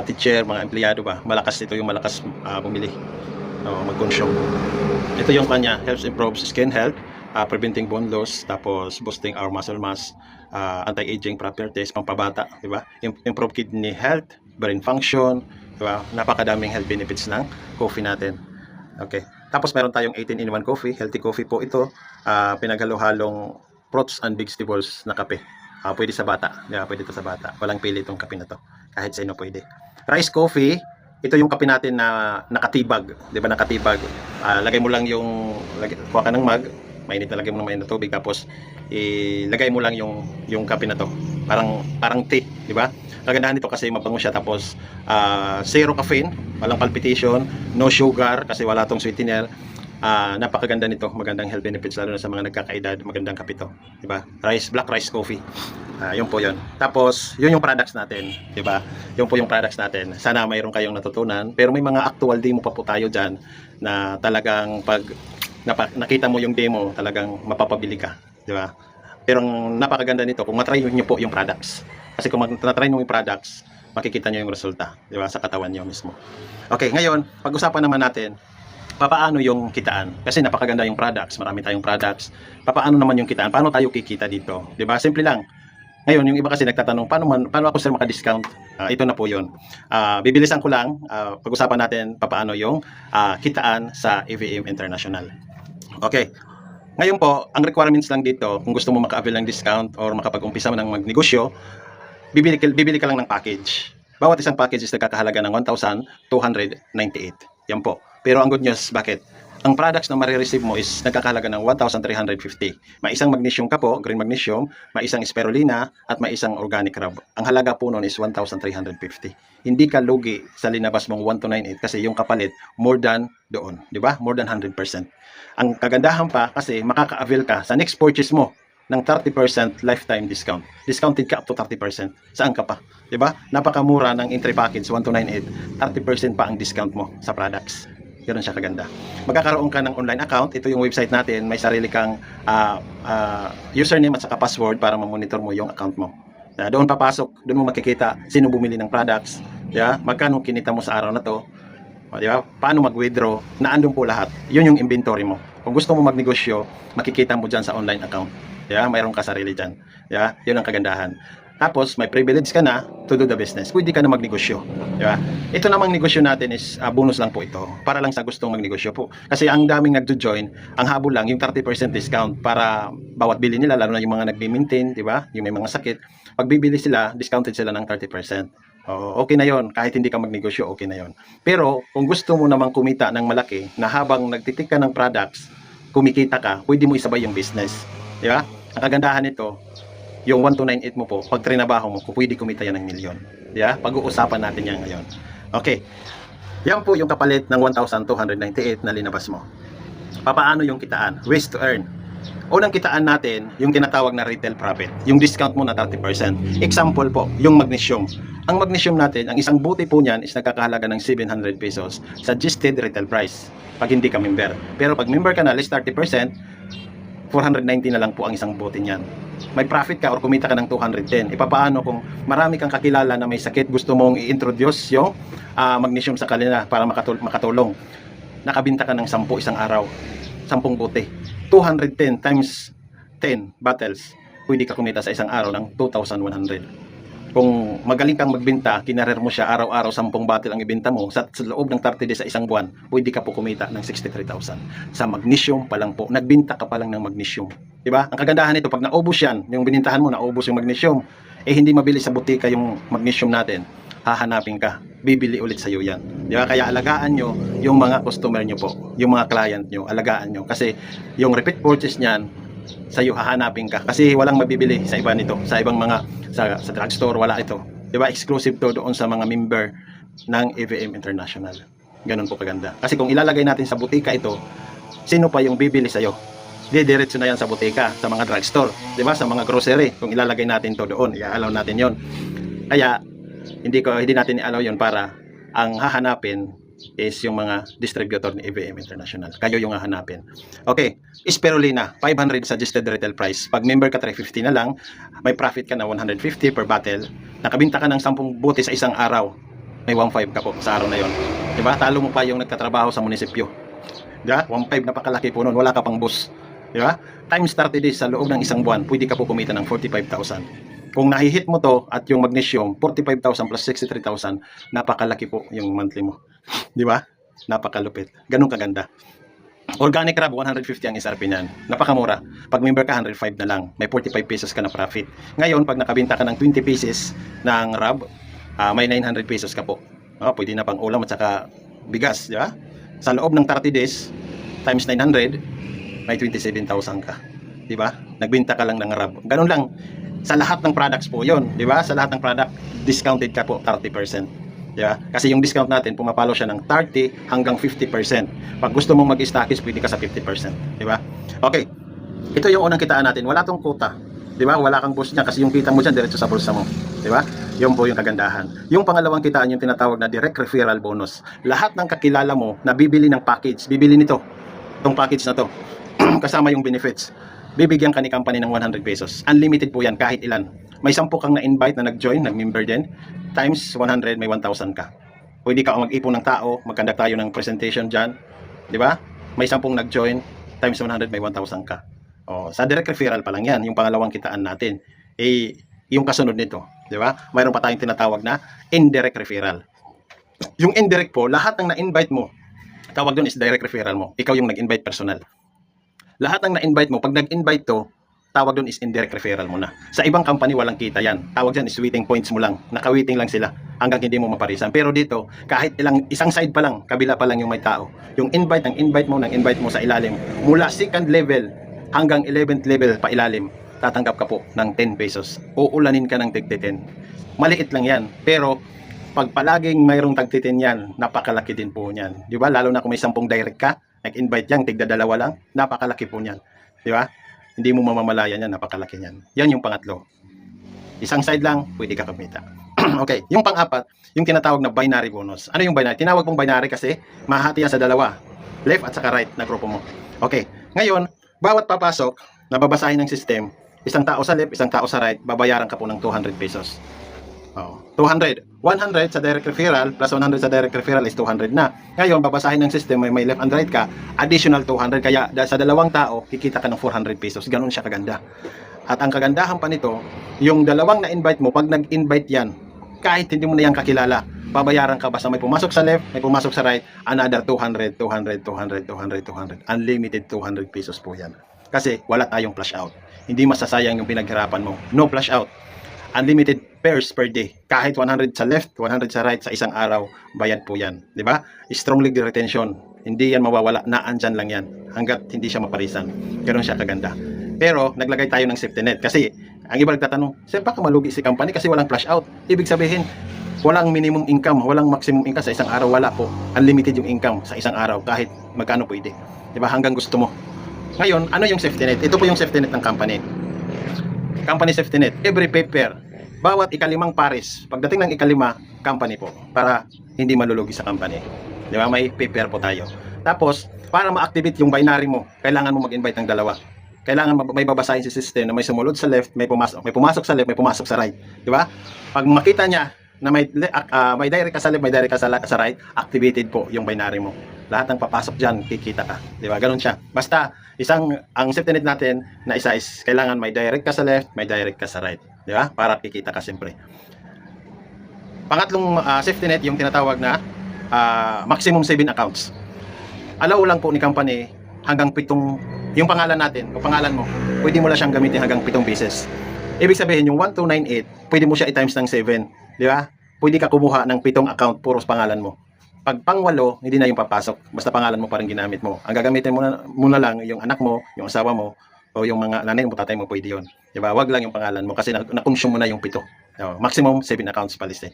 teacher, mga empleyado ba. Malakas ito, yung malakas bumili, mag-consume. Ito yung kanya, helps improve skin health, preventing bone loss, tapos boosting our muscle mass, anti-aging properties, pampabata, di ba? Improve kidney health, brain function, di ba? Napakadaming health benefits ng coffee natin. Okay. Tapos meron tayong 18-in-1 coffee, healthy coffee po ito, pinaghalo-halong fruits and vegetables na kape. Pwede sa bata, pwede ito sa bata. Walang pili itong kape na to, kahit sino pwede. Rice coffee, ito yung kape natin na nakatibag, di ba, nakatibag. Lagay mo lang kuha ka ng mug, mainit na lagay mo ng mainit na tubig, tapos ilagay mo lang yung kape na to. Parang tea, di ba? Kagandahan nito kasi mabango siya, tapos zero caffeine, walang palpitation, no sugar kasi wala tong sweetener. Napakaganda nito, magandang health benefits lalo na sa mga nagkakaedad, magandang kape to, di ba? Black rice coffee. Yun po yun. Tapos, yun yung products natin, di ba? Yun po yung products natin. Sana mayroon kayong natutunan, pero may mga actual demo pa po tayo dyan na talagang pag nakita mo yung demo, talagang mapapabili ka, di ba? Pero ang napakaganda nito, kung matry nyo po yung products. Kasi kung matry nyo yung products, makikita nyo yung resulta, di ba, sa katawan nyo mismo. Okay, ngayon, pag-usapan naman natin papaano yung kitaan? Kasi napakaganda yung products, marami tayong products. Papaano naman yung kitaan? Paano tayo kikita dito? 'Di ba? Simple lang. Ngayon, yung iba kasi nagtatanong, paano ako sir maka-discount? Ito na po yun. Bibilisan ko lang, pag-usapan natin papaano yung kitaan sa EVM International. Okay. Ngayon po, ang requirements lang dito, kung gusto mo maka-avail ng discount or makapag-umpisa mo ng magnegosyo, bibili ka lang ng package. Bawat isang package is nagkakahalaga ng 1,298. Yan po. Pero ang good news, bakit? Ang products na marireceive mo is nagkakahalaga ng 1,350. May isang magnesium ka po, green magnesium, may isang spirulina, at may isang organic rub. Ang halaga po nun is 1,350. Hindi ka lugi sa linabas mong 1,298 kasi yung kapalit more than doon. Di ba? More than 100%. Ang kagandahan pa kasi makaka-avail ka sa next purchase mo ng 30% lifetime discount. Discounted ka up to 30%. Saan ka pa? Di ba? Napakamura ng entry package 1,298. 30% pa ang discount mo sa products. Ganoon siya kaganda. Magkakaroon ka ng online account. Ito yung website natin. May sarili kang username at saka password para ma-monitor mo yung account mo. Doon papasok, doon mo makikita sino bumili ng products, magkano kinita mo sa araw na to, paano mag-withdraw, naandun po lahat. Yun yung inventory mo. Kung gusto mo magnegosyo, makikita mo dyan sa online account. Mayroon ka sarili dyan. Yun ang kagandahan. Tapos may privilege ka na to do the business. Pwede ka na magnegosyo. Ito namang negosyo natin is bonus lang po ito. Para lang sa gustong magnegosyo po. Kasi ang daming nagjo-join, ang habol lang yung 30% discount para bawat bili nila, lalo na yung mga nagbi-maintain, di ba? Yung may mga sakit. Pag bibili sila, discounted sila ng 30%. Okay na yon. Kahit hindi ka magnegosyo, okay na yon. Pero kung gusto mo namang kumita ng malaki, na habang nagtitik ka ng products, kumikita ka, pwede mo isabay yung business. Di ba? Ang kagandahan nito, yung 1,298 mo po, pag trinabaho mo, pwede kumita yan ng milyon. Pag-uusapan natin yan ngayon. Okay. Yan po yung kapalit ng 1,298 na linabas mo. Papaano yung kitaan? Ways to earn. Unang kitaan natin, yung tinatawag na retail profit. Yung discount mo na 30%. Example po, yung magnesium. Ang magnesium natin, ang isang buti po niyan is nagkakahalaga ng 700 pesos. Suggested retail price. Pag hindi ka member. Pero pag member ka na, less 30%, 490 na lang po ang isang bote niyan. May profit ka or kumita ka ng 210. Papaano kung marami kang kakilala na may sakit, gusto mong i-introduce yung magnesium sa kanila para makatulong. Nakabinta ka ng 10 isang araw. 10 bote. 210 times 10 bottles. Pwede ka kumita sa isang araw ng 2,100. Kung magaling kang magbenta, kinarer mo siya araw-araw 10 bottle ang ibenta mo, sa loob ng 30 days sa isang buwan, pwede ka po kumita ng 63,000. Sa magnesium pa lang po, nagbenta ka pa lang ng magnesium. Diba? Ang kagandahan nito, pag naubos yan, yung binintahan mo, naubos yung magnesium, hindi mabili sa butika yung magnesium natin, hahanapin ka, bibili ulit sa iyo yan. Diba? Kaya alagaan nyo yung mga customer nyo po, yung mga client nyo, alagaan nyo. Kasi yung repeat purchase niyan, sa iyo hahanapin ka kasi walang mabibili sa iba nito, sa ibang mga sa drugstore wala ito, 'di ba? Exclusive to doon sa mga member ng EVM International. Ganun po kaganda. Kasi kung ilalagay natin sa butika ito, sino pa yung bibili sa iyo? Diretso na yan sa butika, sa mga drugstore, 'di ba? Sa mga grocery, kung ilalagay natin to doon, i-allow natin 'yon. Kaya hindi natin i-allow 'yon para ang hahanapin is yung mga distributor ni EVM International. Kayo yung hahanapin. Okay, spirulina, 500 suggested retail price. Pag member ka, 350 na lang. May profit ka na 150 per bottle. Nakabinta ka ng 10 bote sa isang araw. May 1.5 ka po sa araw na yon. Diba? Talo mo pa yung nagtatrabaho sa munisipyo. Diba? 1.5 napakalaki po nun. Wala ka pang bus. Diba? Times 30 days sa loob ng isang buwan, pwede ka po kumita ng 45,000. Kung nahihit mo to at yung magnesium, 45,000 plus 63,000, napakalaki po yung monthly mo. Di ba? Napakalupit. Ganun kaganda. Organic rub, 150 ang SRP niyan. Napakamura. Pag member ka, 105 na lang. May 45 pesos ka na profit. Ngayon, pag nakabinta ka ng 20 pieces ng rub, may 900 pesos ka po. Pwede na pang ulam at saka bigas. Di ba? Sa loob ng 30 days, times 900, may 27,000 ka. Di ba? Nagbinta ka lang ng rub. Ganun lang. Sa lahat ng products po yon, di ba? Sa lahat ng product, discounted ka po 30%. Diba? Kasi yung discount natin, pumapalo siya ng 30 hanggang 50%. Pag gusto mong mag-stockies, pwede ka sa 50%. Di ba? Okay. Ito yung unang kitaan natin. Wala tong quota. Di ba? Wala kang boss niya kasi yung kita mo dyan, diretso sa bulsa mo. Di ba? Yun po yung kagandahan. Yung pangalawang kitaan, yung tinatawag na direct referral bonus. Lahat ng kakilala mo na bibili ng package, bibili nito. Itong package na to. Kasama yung benefits. Bibigyan ka ni company ng 100 pesos. Unlimited po yan, kahit ilan. May 10 kang na-invite na nag-join, nag-member din. Times 100, may 1,000 ka. Pwede ka mag-ipon ng tao, mag-conduct tayo ng presentation dyan. di ba? May 10 nag-join, times 100 may 1,000 ka. O, sa direct referral pa lang yan, yung pangalawang kitaan natin. Eh, yung kasunod nito, di ba? Mayroon pa tayong tinatawag na indirect referral. Yung indirect po, lahat ng na-invite mo, tawag doon is direct referral mo. Ikaw yung nag-invite personal. Lahat ng na-invite mo, pag nag-invite to, tawag doon is indirect referral mo na. Sa ibang company, walang kita yan. Tawag dyan is waiting points mo lang. Naka-waiting lang sila hanggang hindi mo maparisan. Pero dito, kahit isang side pa lang, kabila pa lang yung may tao. Yung invite mo sa ilalim, mula 2nd level hanggang 11th level pa ilalim, tatanggap ka po ng 10 pesos. Uulanin ka ng tig-10. Maliit lang yan. Pero, pag palaging mayroong tag-10 yan, napakalaki din po niyan. Di ba? Lalo na kung may 10 direct ka, nag-invite yan, tigda-2 lang, napakalaki po niyan. Di ba? Hindi mo mamamalayan yan, napakalaki niyan. Yan yung pangatlo. Isang side lang, pwede ka kumita. Okay, yung pang-apat, yung tinatawag na binary bonus. Ano yung binary? Tinawag pong binary kasi mahati yan sa dalawa. Left at saka right na grupo mo. Okay, ngayon, bawat papasok, nababasahin ng system, isang tao sa left, isang tao sa right, babayaran ka po ng 200 pesos. Oh, 200. 100 sa direct referral plus 100 sa direct referral is 200 na. Ngayon, babasahin ng system, may left and right ka, additional 200. Kaya sa dalawang tao, kikita ka ng 400 pesos. Ganun siya kaganda. At ang kagandahan pa nito, yung dalawang na-invite mo, pag nag-invite yan, kahit hindi mo na yan kakilala, babayaran ka basta may pumasok sa left, may pumasok sa right, another 200, 200, 200, 200, 200. Unlimited 200 pesos po yan. Kasi wala tayong flash out. Hindi masasayang yung pinaghirapan mo. No flash out. Unlimited pairs per day. Kahit 100 sa left, 100 sa right, sa isang araw, bayad po yan. Di ba? Strong lead retention. Hindi yan mawawala. Naandyan lang yan. Hanggat hindi siya maparisan. Ganoon siya kaganda. Pero, naglagay tayo ng safety net. Kasi, ang iba nagtatanong, sir, baka malugi si company kasi walang flash out. Ibig sabihin, walang minimum income, walang maximum income sa isang araw. Wala po. Unlimited yung income sa isang araw. Kahit magkano pwede. Di ba? Hanggang gusto mo. Ngayon, ano yung safety net? Ito po yung safety net ng company. Company safety net, every paper, bawat ikalimang pares, pagdating ng ikalima, company po, para hindi malulugi sa company. Di ba? May paper po tayo. Tapos, para ma-activate yung binary mo, kailangan mo mag-invite ng dalawa. Kailangan may babasahin sa system na may sumunod sa left, may pumasok sa left, may pumasok sa right. Di ba? Pag makita niya na may direct ka sa left, may direct ka sa right, activated po yung binary mo. Lahat ng papasok dyan, kikita ka. Di ba? Ganun siya. Basta, ang safety net natin na isa is kailangan may direct ka sa left, may direct ka sa right. Di ba? Para kikita ka siyempre. Pangatlong safety net, yung tinatawag na maximum 7 accounts. Allow lang po ni company hanggang 7, yung pangalan natin, o pangalan mo, pwede mo lang siyang gamitin hanggang 7 beses. Ibig sabihin, yung 1298, pwede mo siya i-times ng 7. Di ba? Pwede ka kumuha ng 7 account, puros pangalan mo. Pag pang-8, hindi na yung papasok. Basta pangalan mo pa rin ginamit mo. Ang gagamitin mo na lang yung anak mo, yung asawa mo, o yung mga nanay mo, tatay mo, pwede yun. Diba? Wag lang yung pangalan mo kasi na-consume mo na yung 7. Maximum 7 accounts pa list.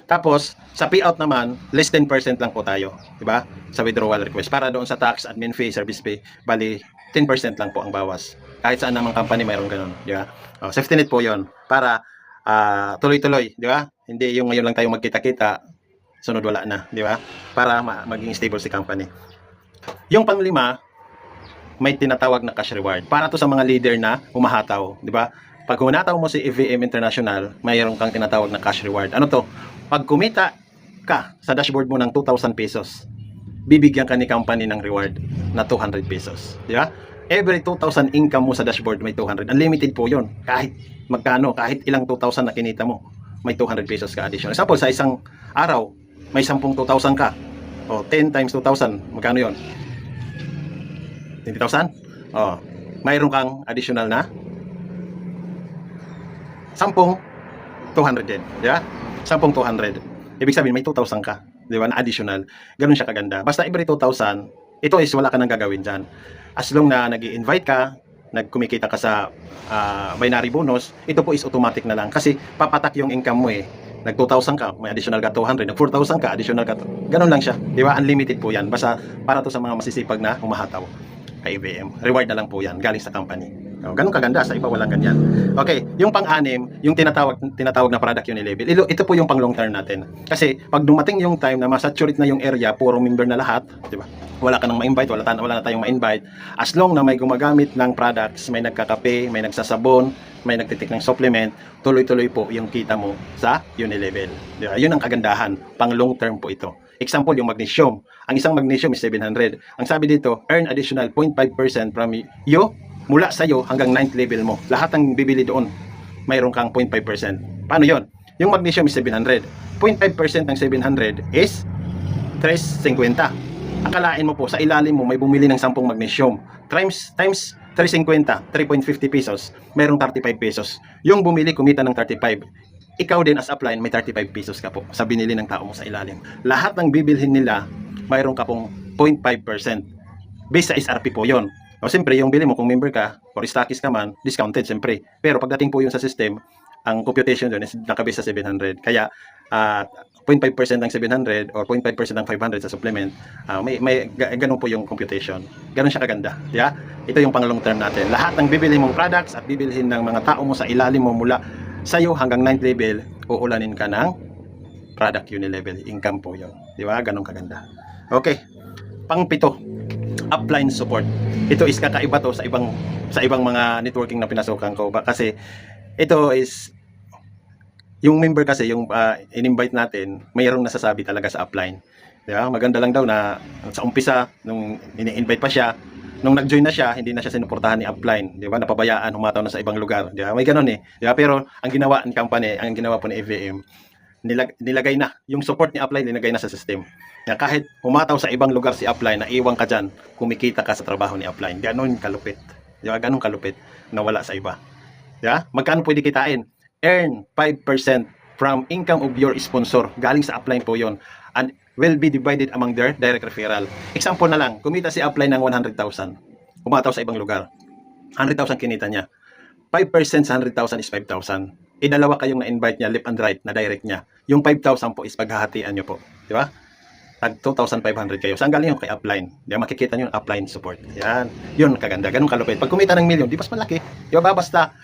Tapos, sa payout naman, less than 10% lang po tayo. Diba? Sa withdrawal request. Para doon sa tax, admin fee, service fee, bali, 10% lang po ang bawas. Kahit saan namang company mayroon ganun. Diba? Safety net po yun. Para tuloy-tuloy. Diba? Hindi yung ngayon lang tayo magkita-kita, sunod wala na, di ba? Para maging stable si company. Yung panglima, may tinatawag na cash reward. Para to sa mga leader na humahataw, di ba? Pag humataw mo si EVM International, mayroon kang tinatawag na cash reward. Ano to? Pag kumita ka sa dashboard mo ng 2,000 pesos, bibigyan ka ni company ng reward na 200 pesos, di ba? Every 2,000 income mo sa dashboard may 200. Unlimited po yun. Kahit magkano, kahit ilang 2,000 na kinita mo, may 200 pesos ka additional. Example, sa isang araw, may 10 2,000 ka. O, 10 times 2,000. Magkano yon? 20,000? O, mayroon kang additional na 10 200 din. Di ba? 10 200. Ibig sabihin, may 2,000 ka. Di ba? Na additional. Ganun siya kaganda. Basta every 2,000, ito is wala ka nang gagawin dyan. As long na nag-i-invite ka, nagkumikita ka sa binary bonus, ito po is automatic na lang. Kasi papatak yung income mo eh. Nag 2,000 ka, may additional ka 200, nag 4,000 ka, additional ka. Ganun lang siya. Di ba? Unlimited po yan. Basta para to sa mga masisipag na humahataw kay EVM. Reward na lang po yan, galing sa company. Ganun kaganda, sa iba walang ganyan. Okay, yung pang-anim, yung tinatawag na product unilevel. Ito po yung pang long term natin. Kasi pag dumating yung time na masaturate na yung area, puro member na lahat, di ba? Wala ka nang ma-invite, wala na tayong ma-invite. As long na may gumagamit ng products, may nagkakape, may nagsasabon, may nagtitik ng supplement, tuloy-tuloy po yung kita mo sa unilevel. Diba? Yun ang kagandahan, pang long term po ito. Example, yung magnesium. Ang isang magnesium is 700. Ang sabi dito, earn additional 0.5% from you mula sa'yo hanggang 9th level mo. Lahat ng bibili doon, mayroon kang 0.5%. Paano yon? Yung magnesium is 700. 0.5% ng 700 is 350. Akalain mo po, sa ilalim mo may bumili ng 10 magnesium. Times 350, 3.50 pesos, mayroong 35 pesos. Yung bumili, kumita ng 35. Ikaw din as upline, may 35 pesos ka po sa binili ng tao mo sa ilalim. Lahat ng bibilhin nila, mayroon ka pong 0.5%. Based sa SRP po yon. O siyempre, yung bili mo, kung member ka, or stockist ka man, discounted siyempre. Pero pagdating po yun sa system, ang computation doon is nakabase sa 700. Kaya, 0.5% ng 700 or 0.5% ng 500 sa supplement, may ganun po yung computation. Ganun siya kaganda. Yeah? Ito yung pang long term natin. Lahat ng bibili mong products at bibilhin ng mga tao mo sa ilalim mo mula sa'yo hanggang 9th level, uulanin ka ng product unilevel. Income po yun. Di ba? Ganun kaganda. Okay. Pang-pito, upline support. Ito is kakaiba to sa ibang mga networking na pinasukan ko. Kasi ito is yung member kasi, yung in-invite natin, mayroong nasasabi talaga sa upline. Diba? Maganda lang daw na sa umpisa, nung ini-invite pa siya, nung nag-join na siya, hindi na siya sinuportahan ni upline. Diba? Napabayaan, humataw na sa ibang lugar. Diba? May ganun eh. Diba? Pero ang ginawa ng company, ang ginawa po ni EVM, nilagay na. Yung support ni upline, nilagay na sa system. Diba? Kahit humataw sa ibang lugar si upline, naiwan ka dyan, kumikita ka sa trabaho ni upline. Ganun kalupit. Diba? Ganun kalupit na wala sa iba. Diba? Magkano pwede kitain? Earn 5% from income of your sponsor. Galing sa upline po yon, and will be divided among their direct referral. Example na lang, kumita si upline ng 100,000. Umataw sa ibang lugar. 100,000 kinita niya. 5% sa 100,000 is 5,000. Dalawa kayong na-invite niya, left and right, na direct niya. Yung 5,000 po is paghahatian niyo po. Di ba? Tag 2,500 kayo. Saan galing yung kay upline? Di ba? Makikita niyo yung upline support. Yan. Yun, kaganda. Ganun kalupit. Pag kumita ng million, di mas malaki. Di ba? Basta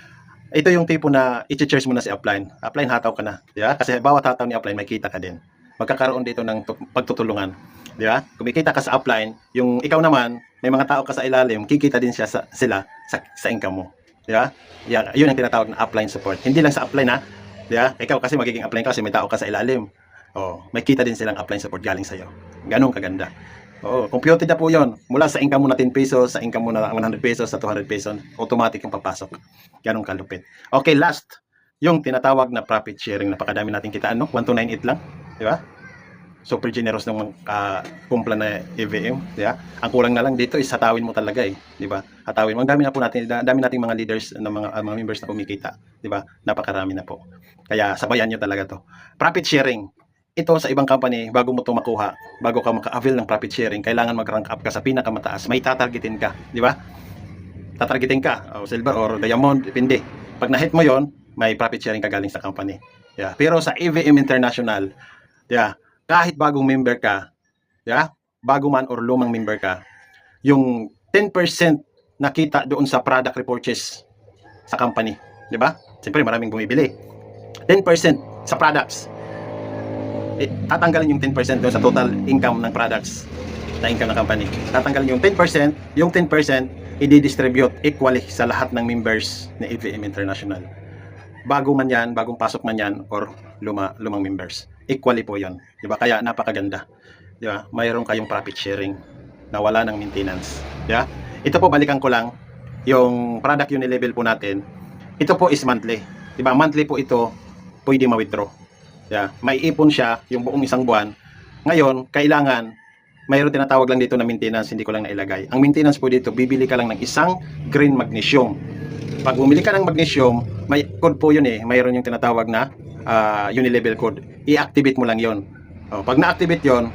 ito yung tipo na i-charge mo na si upline. Upline, hataw ka na. Di ba? Kasi bawat hataw ni upline, may kita ka din. Magkakaroon dito ng pagtutulungan. Di ba? Kumikita ka sa upline, yung ikaw naman, may mga tao ka sa ilalim, kikita din sila sa income mo. Di ba? Yan, yun ang tinatawag na upline support. Hindi lang sa upline ha. Di ba? Ikaw kasi magiging upline ka kasi may tao ka sa ilalim. Oh, may kita din silang upline support galing sa'yo. Ganun kaganda. Oo, computed na po yun. Mula sa income mo na 10 pesos, sa income mo na 100 pesos, sa 200 pesos, automatic yung papasok. Ganun kalupit. Okay, last. Yung tinatawag na profit sharing. Napakadami natin kitaan, no? 1298 lang. Di ba? Super generous ng kumpla na EVM. Di ba? Ang kulang na lang dito is hatawin mo talaga eh. Di ba? Hatawin mo. Ang dami na po natin, dami nating mga leaders, mga members na kumikita. Di ba? Napakarami na po. Kaya sabayan nyo talaga to. Profit sharing. Ito sa ibang company, bago mo ito makuha, bago ka maka-avail ng profit sharing, kailangan mag-rank up ka sa pinakamataas. May tatargetin ka, di ba? Tatargetin ka, o silver or diamond, depende. Pag na-hit mo yon, may profit sharing ka galing sa company. Yeah. Pero sa EVM International, yeah, kahit bagong member ka, yeah, bago man or lumang member ka, yung 10% nakita doon sa product repurchase sa company, di ba? Siyempre maraming bumibili. 10% sa products. Tatanggalin yung 10% doon sa total income ng products na income ng company. Tatanggalin yung 10%, yung 10% i-distribute equally sa lahat ng members ng EVM International. Bago man yan, bagong pasok man yan, or lumang members. Equally po yon. Diba? Kaya napakaganda. Diba? Mayroon kayong profit sharing na wala ng maintenance. Diba? Ito po, balikan ko lang, yung product unilevel po natin, ito po is monthly. Diba? Monthly po ito, pwede ma-withdraw. Yeah, may ipon siya yung buong isang buwan. Ngayon, kailangan mayroon tinatawag lang dito na maintenance, hindi ko lang nailagay. Ang maintenance po dito, bibili ka lang ng isang green magnesium. Pag bumili ka ng magnesium, may code po yun eh. Mayroon yung tinatawag na unilevel code. I-activate mo lang yon. Pag na-activate yon,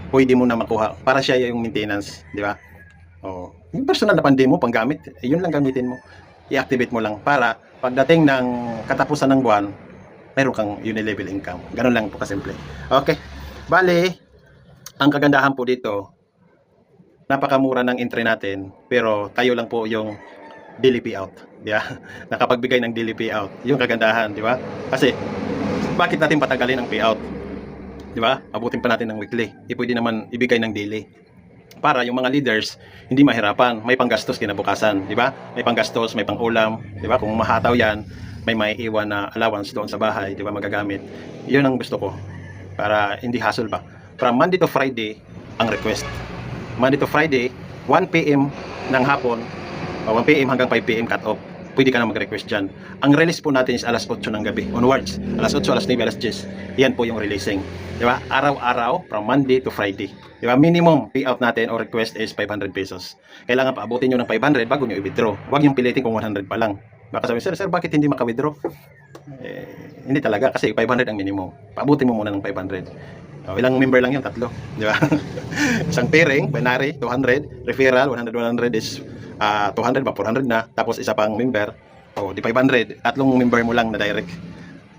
pwede mo na makuha. Para siya yung maintenance, di ba? Yung personal na pandi mo, panggamit, yun lang gamitin mo. I-activate mo lang para pagdating ng katapusan ng buwan, meron kang unilevel income. Ganun lang po kasimple. Okay. Bale, ang kagandahan po dito, napakamura ng entry natin, pero tayo lang po yung daily payout. Yeah? Nakapagbigay ng daily payout. Yung kagandahan, di ba? Kasi, bakit natin patagalin ang payout? Di ba? Abutin pa natin ng weekly. Pwede naman ibigay ng daily. Para yung mga leaders, hindi mahirapan. May panggastos kinabukasan. Di ba? May panggastos, may pangulam. Di ba? Kung mahataw yan, may maiiwan na allowance doon sa bahay, di ba, magagamit. Yun ang gusto ko para hindi hassle ba. from Monday to Friday ang request. Monday to Friday, 1 PM ng hapon, 1 PM hanggang 5 PM cut off. Pwede ka na mag-request dyan. Ang release po natin is alas 8 ng gabi onwards. Alas 8, alas 9, alas 10. Yan po yung releasing. Di ba? Araw-araw from Monday to Friday. Di ba? Minimum payout natin o request is 500 pesos. Kailangan paabutin nyo ng 500 bago nyo i-withdraw. Huwag yung pilitin kung 100 pa lang. Baka sabi, sir, bakit hindi maka-withdraw? Hindi talaga kasi 500 ang minimum. Paabutin mo muna ng 500. Ilang member lang yun? 3. Di ba? Isang pairing, binary, 200. Referral, 100 is 200 ba? 400 na. Tapos isa pang member, di 500. 3 member mo lang na direct.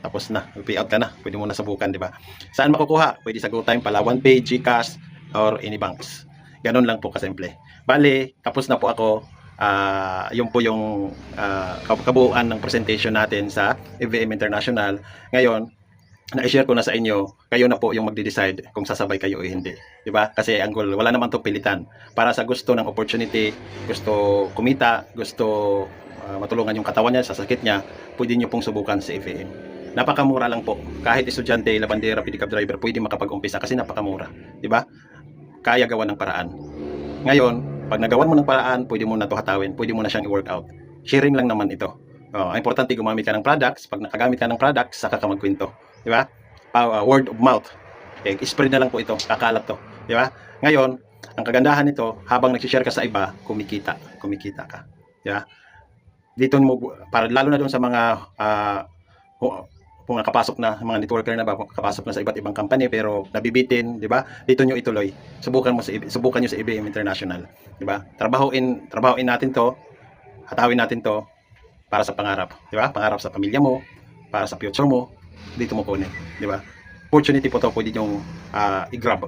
Tapos na, payout ka na. Pwede mo na subukan, di ba? Saan makukuha? Pwede sa GoTime, Palawan Pay, GCash, or any banks. Ganun lang po kasimple. Bale, tapos na po ako. Yun po yung kabuuan ng presentation natin sa EVM International. Ngayon, na-share ko na sa inyo, kayo na po yung magde-decide kung sasabay kayo o hindi. Di ba? Kasi ang goal, wala naman itong pilitan. Para sa gusto ng opportunity, gusto kumita, gusto matulungan yung katawan niya sa sakit niya, pwede nyo pong subukan sa EVM. Napakamura lang po. Kahit estudyante, labandera, pedicab driver, pwede makapag-umpisa kasi napakamura. Di ba? Kaya gawa ng paraan. Ngayon, pag nagawan mo ng paraan, pwede mo na ito hatawin, pwede mo na siyang i-workout. Sharing lang naman ito. Ang importante, gumamit ka ng products. Pag nakagamit ka ng products, saka ka magkwento. Di ba? Word of mouth. Okay, spread na lang po ito, kakalat to. Di ba? Ngayon, ang kagandahan nito, habang nag-share ka sa iba, kumikita ka. Di ba? Dito mo, para lalo na doon sa mga kung nakapasok na, mga networker na ba, kapasok na sa iba't ibang company pero nabibitin, di ba? Dito nyo ituloy. Subukan nyo sa EVM International, di ba? Trabahuin natin to, hatawin natin to para sa pangarap, di ba? Pangarap sa pamilya mo, para sa future mo, dito mo kunin, di ba? Opportunity po to, pwede nyo i-grab,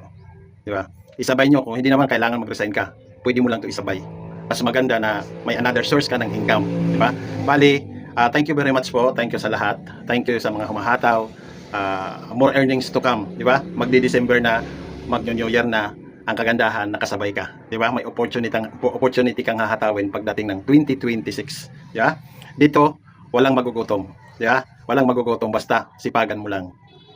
di ba? Isabay nyo, kung hindi naman kailangan mag-resign ka, pwede mo lang to isabay. Mas maganda na may another source ka ng income, di ba? Bali, thank you very much po. Thank you sa lahat. Thank you sa mga humahataw. More earnings to come, di ba? Magdi-December na, mag-New Year na. Ang kagandahan, nakasabay ka, di ba? May opportunity kang hahatawin pagdating ng 2026, di ba? Dito, walang magugutom, di ba? Walang magugutom, basta sipagan mo lang.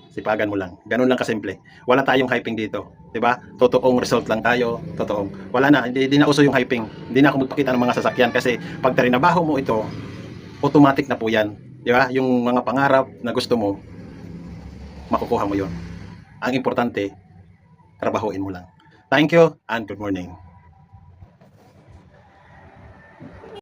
Sipagan mo lang. Ganun lang kasimple. Wala tayong hyping dito, di ba? Totoong result lang tayo, totoong. Wala na, hindi na uso yung hyping. Hindi na ako magpakita ng mga sasakyan kasi pag trinabaho mo ito, automatic na po yan, di ba? Yung mga pangarap na gusto mo, makukuha mo yon. Ang importante, trabahuin mo lang. Thank you and good morning.